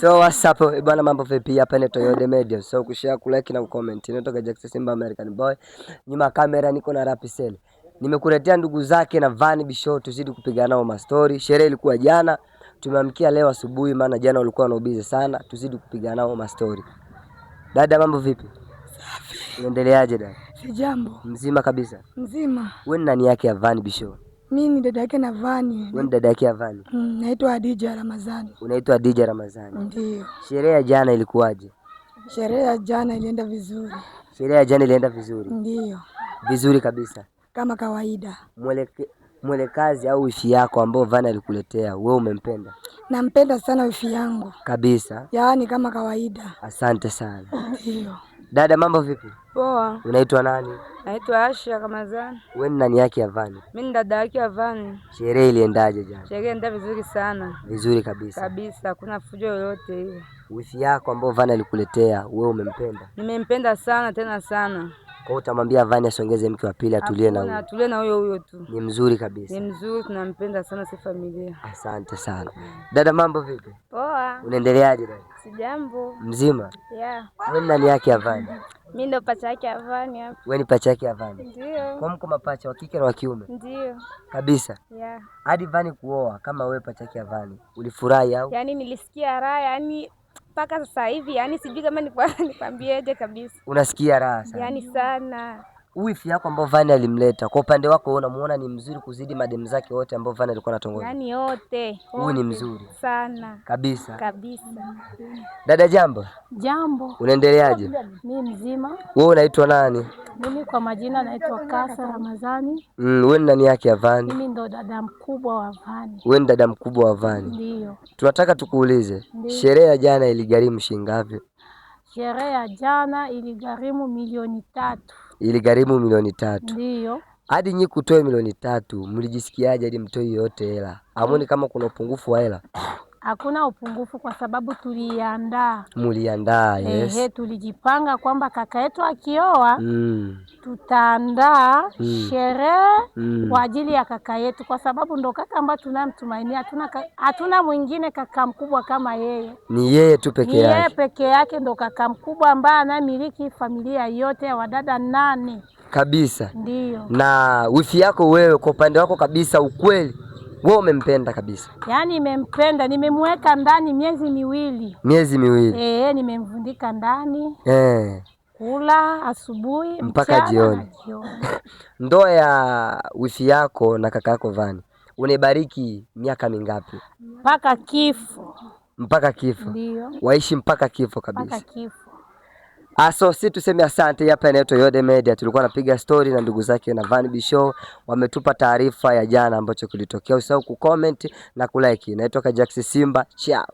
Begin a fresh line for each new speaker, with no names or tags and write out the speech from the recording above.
So what's up bwana, mambo vipi? Hapa ni Toyode Media. So kushare, kulike na kucomment. Natoka Jackson Simba American Boy. Nyuma kamera niko na Rapisel. Nimekuletea ndugu zake na Van Bisho, tuzidi kupigana nao ma story. Sherehe ilikuwa jana, tumeamkia leo asubuhi maana jana walikuwa na busy sana. Tuzidi kupigana nao ma story. Dada, mambo vipi?
Safi.
Unaendeleaje dada?
Sijambo.
Mzima kabisa.
Mzima.
Wewe ni nani yake ya Van Bisho?
Mimi ni dada yake na Vani.
Wewe ni dada yake ya Vani?
Naitwa Adija Ramazani.
Unaitwa Adija Ramazani?
Ndio.
Sherehe ya jana ilikuwaje?
Sherehe ya jana ilienda vizuri.
Sherehe ya jana ilienda vizuri?
Ndio.
Vizuri kabisa.
Kama kawaida.
Mwelekazi au wifi yako ambao Vani alikuletea, wewe umempenda?
Nampenda sana wifi yangu.
Kabisa.
Yaani kama kawaida.
Asante sana.
Ndio.
Dada, mambo vipi?
Poa.
Unaitwa nani?
Naitwa Asha Ramazani.
Wewe ni nani yake ya Vani?
Mimi ni dada yake ya Vani.
Sherehe iliendaje jana?
Sherehe ilienda vizuri sana.
Vizuri kabisa.
Kabisa, hakuna fujo yoyote ile.
Wifi yako ambao Vani alikuletea, wewe umempenda?
Nimempenda sana tena sana.
Kwa utamwambia Vani asongeze mke wa pili atulie na huyo?
Atulie na huyo tu.
Ni mzuri kabisa.
Ni mzuri, tunampenda sana si familia.
Asante sana. Dada, mambo vipi?
Poa.
Unaendeleaje dada?
Sijambo.
Mzima?
Yeah.
Wewe ni nani yake ya Vani?
Mimi ndo pacha yake ya Vani hapa.
Wewe ni pacha yake ya Vani?
Ndio.
Kwa mko mapacha wa kike na wa kiume?
Ndio.
Kabisa.
Yeah.
Hadi Vani kuoa kama wewe pacha yake ya Vani, ulifurahi au?
Yaani nilisikia raha, yaani mpaka sasa hivi, yaani sijui kama nikwambieje kabisa.
Unasikia raha sana?
Yaani sana.
Wifi yako ambao Vani alimleta, kwa upande wako wewe unamuona ni mzuri kuzidi madem zake wote ambao Vani alikuwa anatongoza?
Yaani wote.
Huyu ni mzuri
Sana.
kabisa.
Kabisa.
Dada, jambo.
Jambo.
Unaendeleaje?
Mimi mzima.
Wewe unaitwa nani?
Mimi kwa majina naitwa Kasa Ramazani.
Wewe ni nani yake ya Vani?
Mimi ndo dada mkubwa wa Vani.
Wewe ni dada mkubwa wa Vani?
Ndio.
Tunataka tukuulize, sherehe ya jana iligharimu shilingi ngapi?
Sherehe ya jana iligharimu 3,000,000.
Iligharimu 3,000,000.
Ndio.
Hadi nyinyi kutoa 3,000,000, mlijisikiaje hadi mtoe yote hela? Hamuoni kama kuna upungufu wa hela?
Hakuna upungufu kwa sababu tuliandaa.
Muliandaa, yes.
Tulijipanga kwamba kaka yetu akioa tutaandaa sherehe kwa ajili ya kaka yetu, kwa sababu ndo kaka ambaye tunamtumainia. Hatuna mwingine kaka mkubwa kama yeye.
Ni yeye tu peke yake.
Yeye peke yake ndo kaka mkubwa ambaye anamiliki familia yote ya wadada 8.
Kabisa.
Ndio.
Na wifi yako wewe kwa upande wako kabisa, ukweli wewe umempenda kabisa?
Yaani nimempenda, nimemweka ndani miezi miwili.
Miezi miwili?
Nimemvundika ndani. Kula asubuhi
mpaka jioni. Ndoa ya wifi yako na kaka yako Vani unaibariki miaka mingapi?
Mpaka kifo.
Mpaka kifo?
Ndio.
Waishi mpaka kifo kabisa?
Mpaka kifo.
So si tuseme asante. Hapa ni Toyode Media, tulikuwa napiga story na ndugu zake na Van Bisho, wametupa taarifa ya jana ambacho kilitokea. Usahau kucomment na kulike. Naitoka Jackson Simba, ciao.